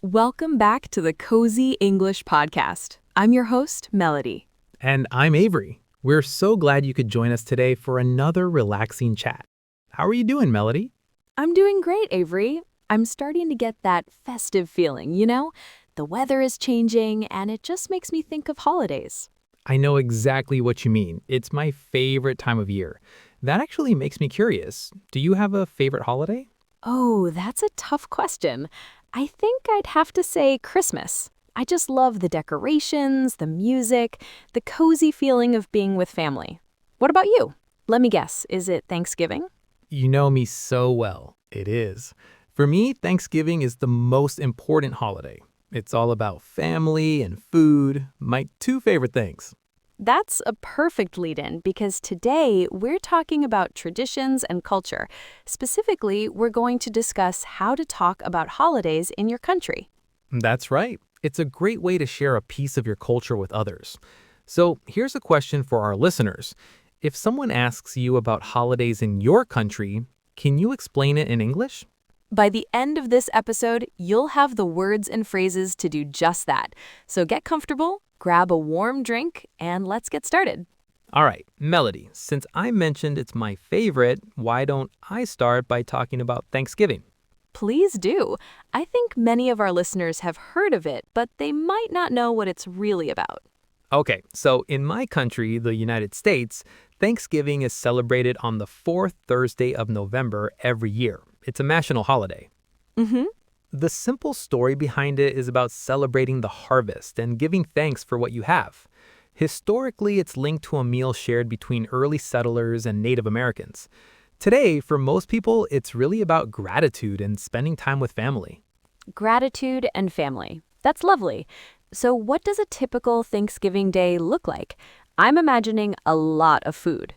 Welcome back to the Cozy English Podcast. I'm your host, Melody. And I'm Avery. We're so glad you could join us today for another relaxing chat. How are you doing, Melody? I'm doing great, Avery. I'm starting to get that festive feeling, you know? The weather is changing, and it just makes me think of holidays. I know exactly what you mean. It's my favorite time of year. That actually makes me curious. Do you have a favorite holiday? Oh, that's a tough question. I think I'd have to say Christmas. I just love the decorations, the music, the cozy feeling of being with family. What about you? Let me guess, is it Thanksgiving? You know me so well. It is. For me, Thanksgiving is the most important holiday. It's all about family and food, my two favorite things. That's a perfect lead-in because today we're talking about traditions and culture. Specifically, we're going to discuss how to talk about holidays in your country. That's right. It's a great way to share a piece of your culture with others. So here's a question for our listeners. If someone asks you about holidays in your country, can you explain it in English? By the end of this episode, you'll have the words and phrases to do just that. So get comfortable, grab a warm drink, and let's get started. All right, Melody, since I mentioned it's my favorite, why don't I start by talking about Thanksgiving? Please do. I think many of our listeners have heard of it, but they might not know what it's really about. Okay, so in my country, the United States, Thanksgiving is celebrated on the fourth Thursday of November every year. It's a national holiday. Mm-hmm. The simple story behind it is about celebrating the harvest and giving thanks for what you have. Historically, it's linked to a meal shared between early settlers and Native Americans. Today, for most people, it's really about gratitude and spending time with family. Gratitude and family. That's lovely. So what does a typical Thanksgiving day look like? I'm imagining a lot of food.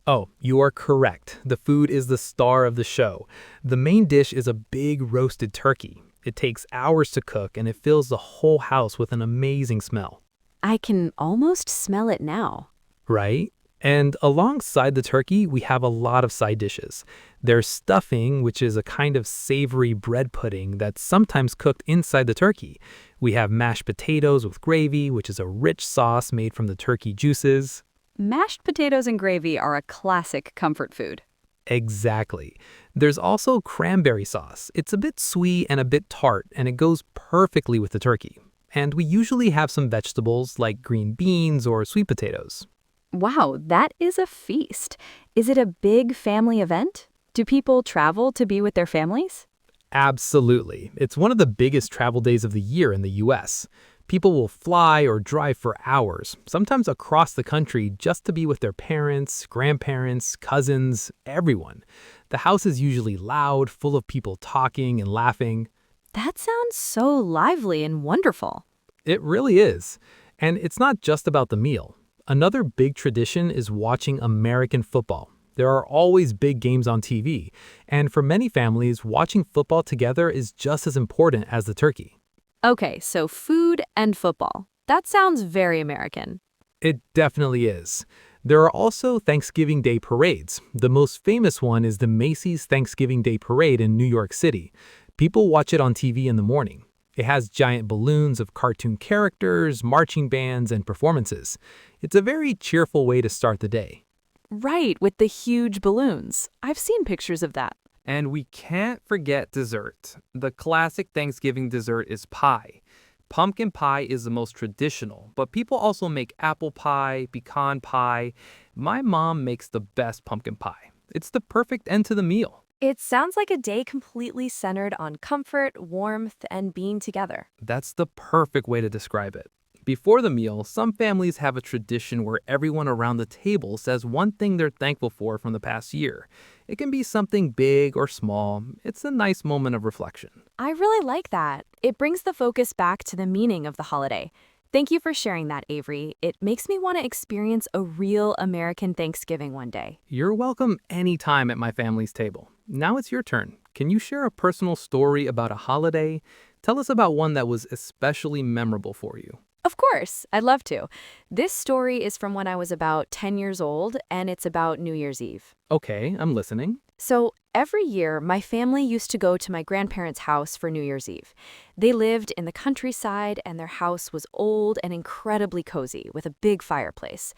Oh, you are correct. The food is the star of the show. The main dish is a big roasted turkey. It takes hours to cook and it fills the whole house with an amazing smell. I can almost smell it now. Right? And alongside the turkey, we have a lot of side dishes. There's stuffing, which is a kind of savory bread pudding that's sometimes cooked inside the turkey. We have mashed potatoes with gravy, which is a rich sauce made from the turkey juices. Mashed potatoes and gravy are a classic comfort food. Exactly. There's also cranberry sauce. It's a bit sweet and a bit tart, and it goes perfectly with the turkey. And we usually have some vegetables like green beans or sweet potatoes. Wow, that is a feast. Is it a big family event? Do people travel to be with their families? Absolutely. It's one of the biggest travel days of the year in the US. People will fly or drive for hours, sometimes across the country, just to be with their parents, grandparents, cousins, everyone. The house is usually loud, full of people talking and laughing. That sounds so lively and wonderful. It really is. And it's not just about the meal. Another big tradition is watching American football. There are always big games on TV, and for many families, watching football together is just as important as the turkey. Okay, so food and football. That sounds very American. It definitely is. There are also Thanksgiving Day parades. The most famous one is the Macy's Thanksgiving Day Parade in New York City. People watch it on TV in the morning. It has giant balloons of cartoon characters, marching bands, and performances. It's a very cheerful way to start the day. Right, with the huge balloons. I've seen pictures of that. And we can't forget dessert. The classic Thanksgiving dessert is pie. Pumpkin pie is the most traditional, but people also make apple pie, pecan pie. My mom makes the best pumpkin pie. It's the perfect end to the meal. It sounds like a day completely centered on comfort, warmth, and being together. That's the perfect way to describe it. Before the meal, some families have a tradition where everyone around the table says one thing they're thankful for from the past year. It can be something big or small. It's a nice moment of reflection. I really like that. It brings the focus back to the meaning of the holiday. Thank you for sharing that, Avery. It makes me want to experience a real American Thanksgiving one day. You're welcome anytime at my family's table. Now it's your turn. Can you share a personal story about a holiday? Tell us about one that was especially memorable for you. Of course, I'd love to. This story is from when I was about 10 years old, and it's about New Year's Eve. Okay, I'm listening. So every year, my family used to go to my grandparents' house for New Year's Eve. They lived in the countryside, and their house was old and incredibly cozy with a big fireplace.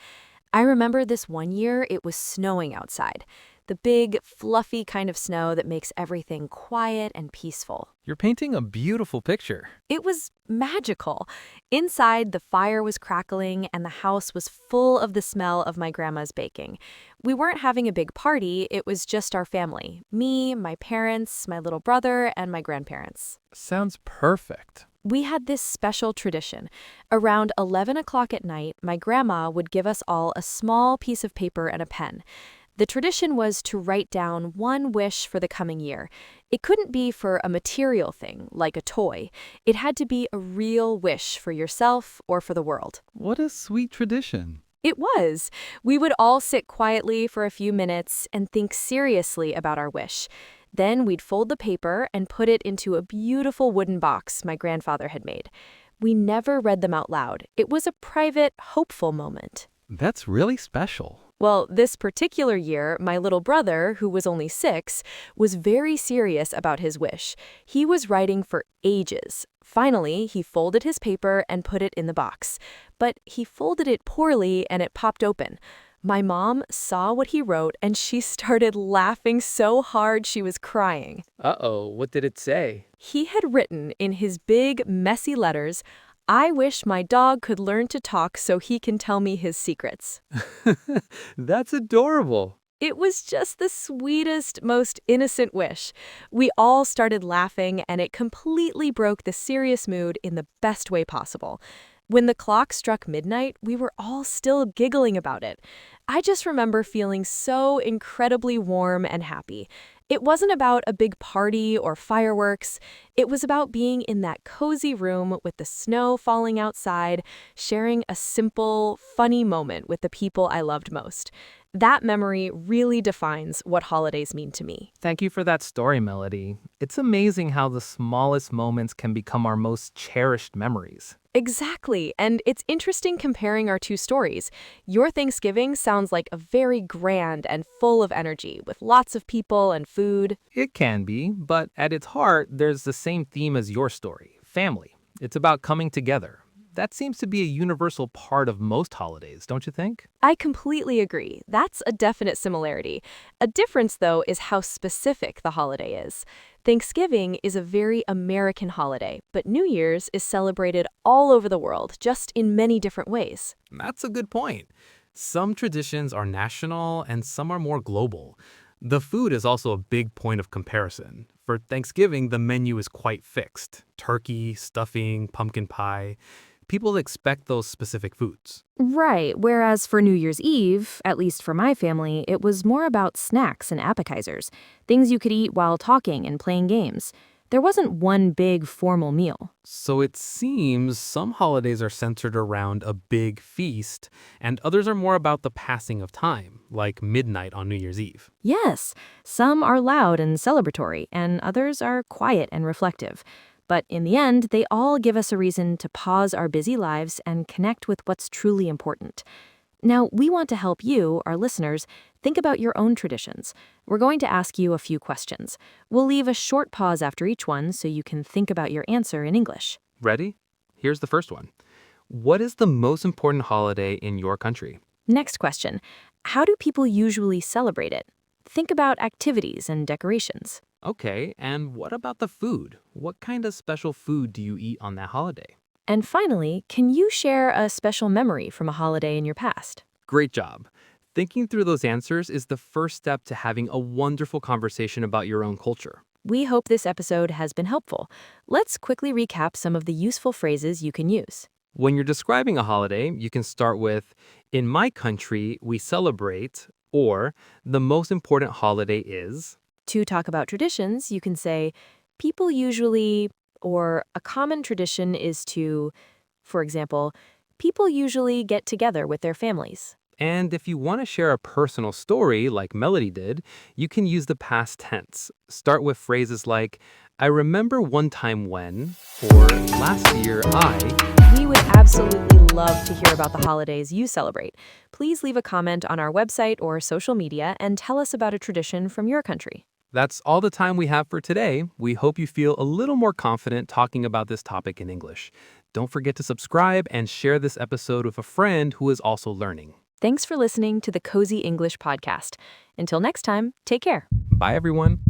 I remember this one year it was snowing outside. The big, fluffy kind of snow that makes everything quiet and peaceful. You're painting a beautiful picture. It was magical. Inside, the fire was crackling and the house was full of the smell of my grandma's baking. We weren't having a big party, it was just our family. Me, my parents, my little brother, and my grandparents. Sounds perfect. We had this special tradition. Around 11 o'clock at night, my grandma would give us all a small piece of paper and a pen. The tradition was to write down one wish for the coming year. It couldn't be for a material thing, like a toy. It had to be a real wish for yourself or for the world. What a sweet tradition. It was. We would all sit quietly for a few minutes and think seriously about our wish. Then we'd fold the paper and put it into a beautiful wooden box my grandfather had made. We never read them out loud. It was a private, hopeful moment. That's really special. Well, this particular year, my little brother, who was only 6, was very serious about his wish. He was writing for ages. Finally, he folded his paper and put it in the box. But he folded it poorly and it popped open. My mom saw what he wrote and she started laughing so hard she was crying. Uh-oh, what did it say? He had written in his big, messy letters, "I wish my dog could learn to talk so he can tell me his secrets." That's adorable. It was just the sweetest, most innocent wish. We all started laughing, and it completely broke the serious mood in the best way possible. When the clock struck midnight, we were all still giggling about it. I just remember feeling so incredibly warm and happy. It wasn't about a big party or fireworks. It was about being in that cozy room with the snow falling outside, sharing a simple, funny moment with the people I loved most. That memory really defines what holidays mean to me. Thank you for that story, Melody. It's amazing how the smallest moments can become our most cherished memories. Exactly, and it's interesting comparing our two stories. Your Thanksgiving sounds like a very grand and full of energy, with lots of people and food. It can be, but at its heart, there's the same theme as your story, family. It's about coming together. That seems to be a universal part of most holidays, don't you think? I completely agree. That's a definite similarity. A difference, though, is how specific the holiday is. Thanksgiving is a very American holiday, but New Year's is celebrated all over the world, just in many different ways. That's a good point. Some traditions are national and some are more global. The food is also a big point of comparison. For Thanksgiving, the menu is quite fixed. Turkey, stuffing, pumpkin pie. People expect those specific foods. Right, whereas for New Year's Eve, at least for my family, it was more about snacks and appetizers, things you could eat while talking and playing games. There wasn't one big formal meal. So it seems some holidays are centered around a big feast, and others are more about the passing of time, like midnight on New Year's Eve. Yes, some are loud and celebratory, and others are quiet and reflective. But in the end, they all give us a reason to pause our busy lives and connect with what's truly important. Now, we want to help you, our listeners, think about your own traditions. We're going to ask you a few questions. We'll leave a short pause after each one so you can think about your answer in English. Ready? Here's the first one. What is the most important holiday in your country? Next question. How do people usually celebrate it? Think about activities and decorations. Okay, and what about the food? What kind of special food do you eat on that holiday? And finally, can you share a special memory from a holiday in your past? Great job. Thinking through those answers is the first step to having a wonderful conversation about your own culture. We hope this episode has been helpful. Let's quickly recap some of the useful phrases you can use. When you're describing a holiday, you can start with, in my country, we celebrate, or the most important holiday is. To talk about traditions, you can say, people usually, or a common tradition is to, for example, people usually get together with their families. And if you want to share a personal story like Melody did, you can use the past tense. Start with phrases like, I remember one time when, or last year I. We would absolutely love to hear about the holidays you celebrate. Please leave a comment on our website or social media and tell us about a tradition from your country. That's all the time we have for today. We hope you feel a little more confident talking about this topic in English. Don't forget to subscribe and share this episode with a friend who is also learning. Thanks for listening to the Cozy English podcast. Until next time, take care. Bye, everyone.